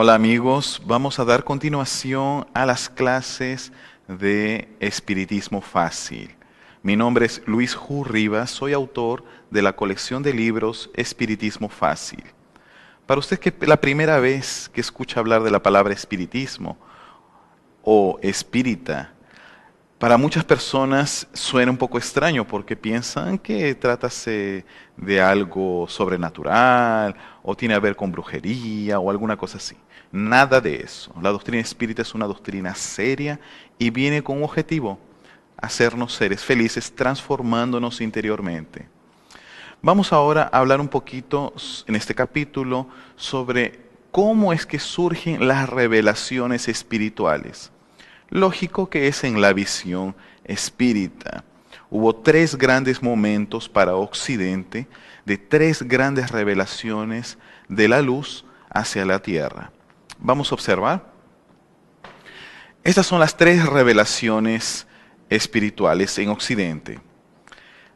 Hola amigos, vamos a dar continuación a las clases de Espiritismo Fácil. Mi nombre es Luis Ju Rivas, soy autor de la colección de libros Espiritismo Fácil. Para usted que es la primera vez que escucha hablar de la palabra espiritismo o espírita, para muchas personas suena un poco extraño porque piensan que trátase de algo sobrenatural o tiene a ver con brujería o alguna cosa así. Nada de eso. La doctrina espírita es una doctrina seria y viene con un objetivo: hacernos seres felices transformándonos interiormente. Vamos ahora a hablar un poquito en este capítulo sobre cómo es que surgen las revelaciones espirituales. Lógico que es en la visión espírita. Hubo tres grandes momentos para Occidente de tres grandes revelaciones de la luz hacia la tierra. Vamos a observar. Estas son las tres revelaciones espirituales en Occidente.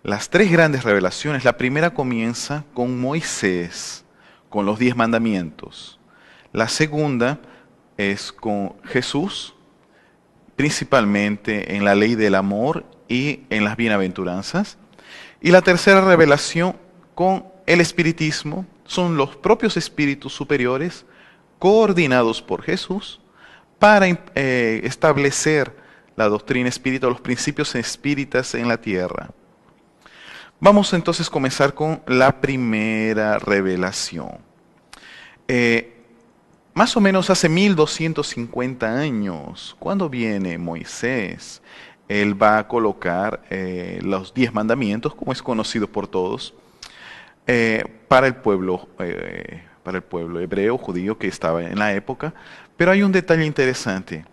Las tres grandes revelaciones, la primera comienza con Moisés, con los 10 mandamientos. La segunda es con Jesús, principalmente en la ley del amor y en las bienaventuranzas. Y la tercera revelación con el espiritismo, son los propios espíritus superiores coordinados por Jesús para establecer la doctrina espírita, los principios espíritas en la tierra. Vamos entonces a comenzar con la primera revelación. Más o menos hace 1250 años, cuando viene Moisés, él va a colocar los 10 mandamientos, como es conocido por todos, para el pueblo hebreo, judío que estaba en la época. Pero hay un detalle interesante,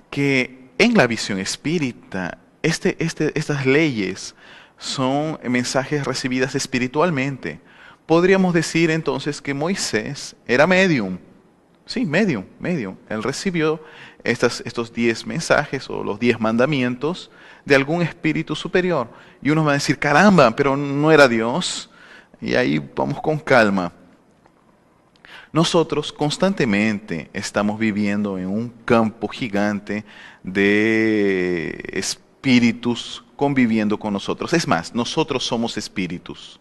que en la visión espírita, estas leyes son mensajes recibidas espiritualmente. Podríamos decir entonces que Moisés era medium. Sí, medium. Él recibió estos 10 mensajes o los 10 mandamientos de algún espíritu superior. Y uno va a decir, caramba, pero no era Dios. Y ahí vamos con calma. Nosotros constantemente estamos viviendo en un campo gigante de espíritus conviviendo con nosotros. Es más, nosotros somos espíritus.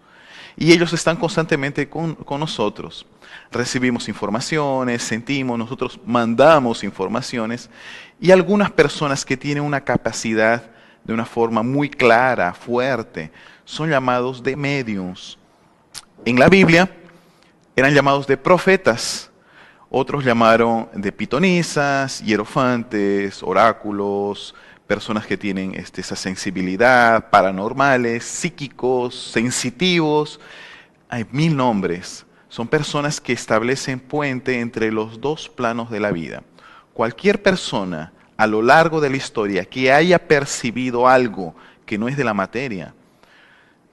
Y ellos están constantemente con nosotros. Recibimos informaciones, sentimos, nosotros mandamos informaciones. Y algunas personas que tienen una capacidad de una forma muy clara, fuerte, son llamados de médiums. En la Biblia eran llamados de profetas. Otros llamaron de pitonisas, hierofantes, oráculos, personas que tienen esa sensibilidad, paranormales, psíquicos, sensitivos. Hay 1000 nombres. Son personas que establecen puente entre los dos planos de la vida. Cualquier persona a lo largo de la historia que haya percibido algo que no es de la materia,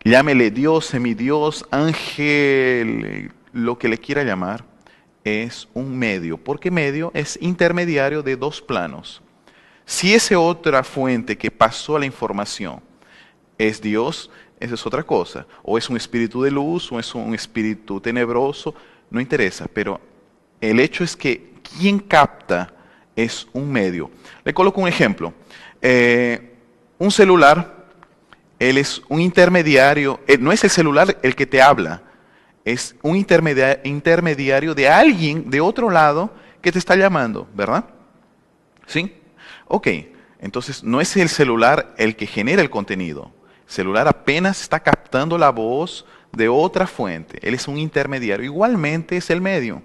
llámele Dios, semidios, ángel, lo que le quiera llamar, es un medio. Porque medio es intermediario de dos planos. Si esa otra fuente que pasó la información es Dios, esa es otra cosa. O es un espíritu de luz, o es un espíritu tenebroso, no interesa. Pero el hecho es que quien capta es un medio. Le coloco un ejemplo. Un celular, él es un intermediario, no es el celular el que te habla, es un intermediario de alguien de otro lado que te está llamando, ¿verdad? ¿Sí? Ok, entonces no es el celular el que genera el contenido. El celular apenas está captando la voz de otra fuente. Él es un intermediario. Igualmente es el medio,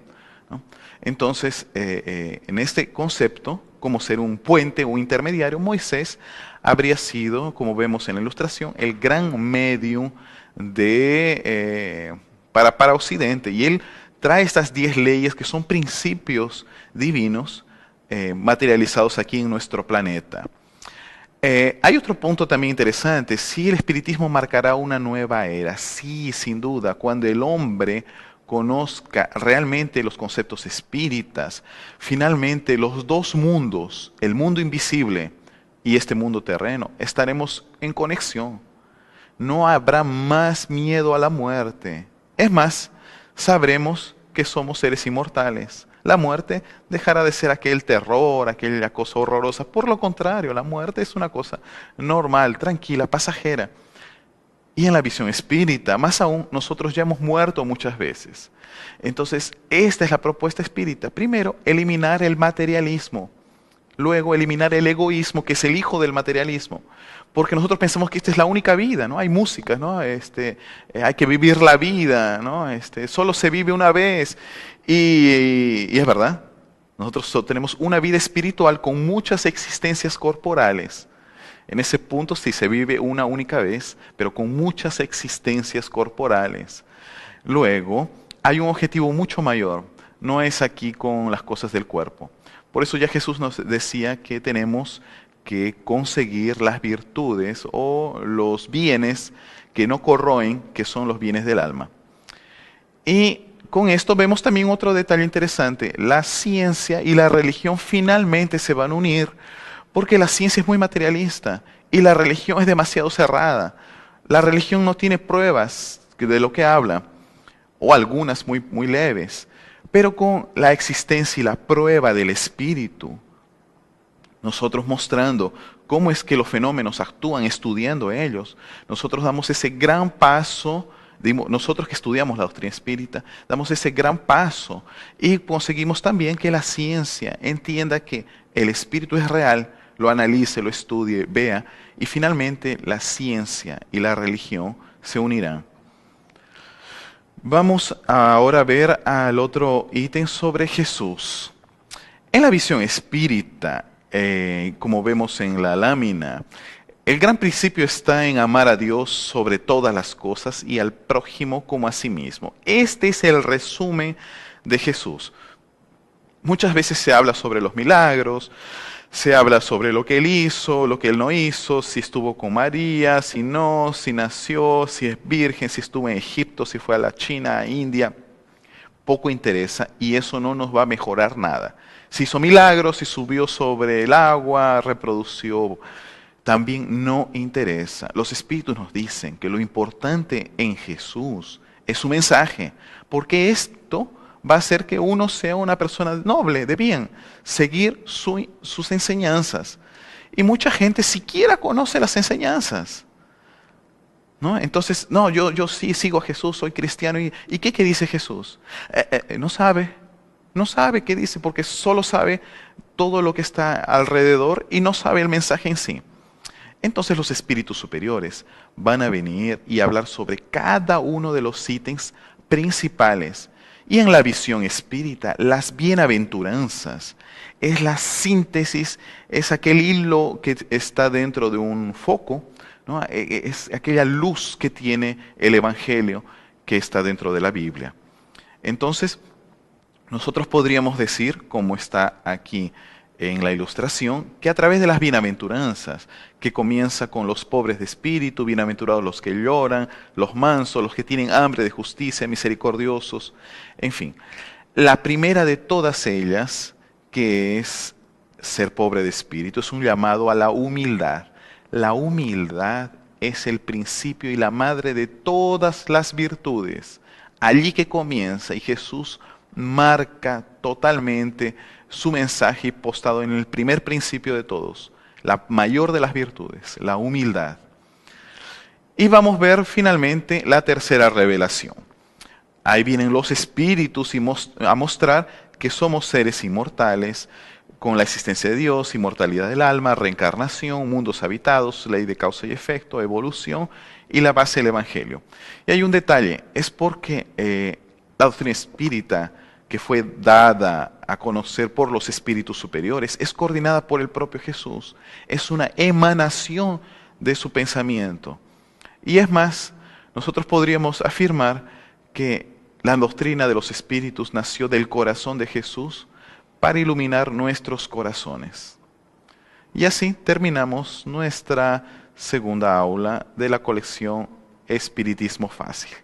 ¿no? Entonces, en este concepto, como ser un puente o intermediario, Moisés habría sido, como vemos en la ilustración, el gran medium para Occidente. Y él trae estas 10 leyes que son principios divinos materializados aquí en nuestro planeta. Hay otro punto también interesante. Sí, el espiritismo marcará una nueva era. Sí, sin duda, cuando el hombre conozca realmente los conceptos espíritas, finalmente los dos mundos, el mundo invisible y este mundo terreno, estaremos en conexión. No habrá más miedo a la muerte. Es más, sabremos que somos seres inmortales. la muerte dejará de ser aquel terror, aquella cosa horrorosa. Por lo contrario, la muerte es una cosa normal, tranquila, pasajera. Y en la visión espírita, más aún, nosotros ya hemos muerto muchas veces. Entonces, esta es la propuesta espírita. Primero, eliminar el materialismo. Luego, eliminar el egoísmo, que es el hijo del materialismo. Porque nosotros pensamos que esta es la única vida, ¿no? Hay música, ¿no? Hay que vivir la vida, ¿no? Solo se vive una vez. Y es verdad. Nosotros tenemos una vida espiritual con muchas existencias corporales. En ese punto sí se vive una única vez, pero con muchas existencias corporales. Luego, hay un objetivo mucho mayor. No es aquí con las cosas del cuerpo. Por eso ya Jesús nos decía que tenemos que conseguir las virtudes o los bienes que no corroen, que son los bienes del alma. Y con esto vemos también otro detalle interesante. La ciencia y la religión finalmente se van a unir, porque la ciencia es muy materialista y la religión es demasiado cerrada. La religión no tiene pruebas de lo que habla, o algunas muy, muy leves, pero con la existencia y la prueba del espíritu, nosotros mostrando cómo es que los fenómenos actúan, estudiando ellos, nosotros damos ese gran paso. Nosotros que estudiamos la doctrina espírita, damos ese gran paso y conseguimos también que la ciencia entienda que el espíritu es real, lo analice, lo estudie, vea, y finalmente la ciencia y la religión se unirán. Vamos ahora a ver al otro ítem sobre Jesús. En la visión espírita, como vemos en la lámina, el gran principio está en amar a Dios sobre todas las cosas y al prójimo como a sí mismo. Este es el resumen de Jesús. Muchas veces se habla sobre los milagros, se habla sobre lo que Él hizo, lo que Él no hizo, si estuvo con María, si no, si nació, si es virgen, si estuvo en Egipto, si fue a la China, a India. Poco interesa y eso no nos va a mejorar nada. Si hizo milagros, si subió sobre el agua, reprodució, también no interesa. Los espíritus nos dicen que lo importante en Jesús es su mensaje, porque esto va a hacer que uno sea una persona noble, de bien, seguir sus enseñanzas. Y mucha gente siquiera conoce las enseñanzas, ¿no? Entonces, no, yo sí sigo a Jesús, soy cristiano. ¿Y qué dice Jesús? No sabe qué dice, porque solo sabe todo lo que está alrededor y no sabe el mensaje en sí. Entonces los espíritus superiores van a venir y hablar sobre cada uno de los ítems principales. Y en la visión espírita, las bienaventuranzas es la síntesis, es aquel hilo que está dentro de un foco, ¿no? Es aquella luz que tiene el Evangelio que está dentro de la Biblia. Entonces, nosotros podríamos decir, como está aquí en la ilustración, que a través de las bienaventuranzas, que comienza con los pobres de espíritu, bienaventurados los que lloran, los mansos, los que tienen hambre de justicia, misericordiosos, en fin. La primera de todas ellas, que es ser pobre de espíritu, es un llamado a la humildad. La humildad es el principio y la madre de todas las virtudes. Allí que comienza y Jesús marca totalmente su mensaje postado en el primer principio de todos, la mayor de las virtudes, la humildad. Y vamos a ver finalmente la tercera revelación. Ahí vienen los espíritus a mostrar que somos seres inmortales, con la existencia de Dios, inmortalidad del alma, reencarnación, mundos habitados, ley de causa y efecto, evolución y la base del Evangelio. Y hay un detalle, es porque la doctrina espírita que fue dada a conocer por los espíritus superiores, es coordinada por el propio Jesús. Es una emanación de su pensamiento. Y es más, nosotros podríamos afirmar que la doctrina de los espíritus nació del corazón de Jesús para iluminar nuestros corazones. Y así terminamos nuestra segunda aula de la colección Espiritismo Fácil.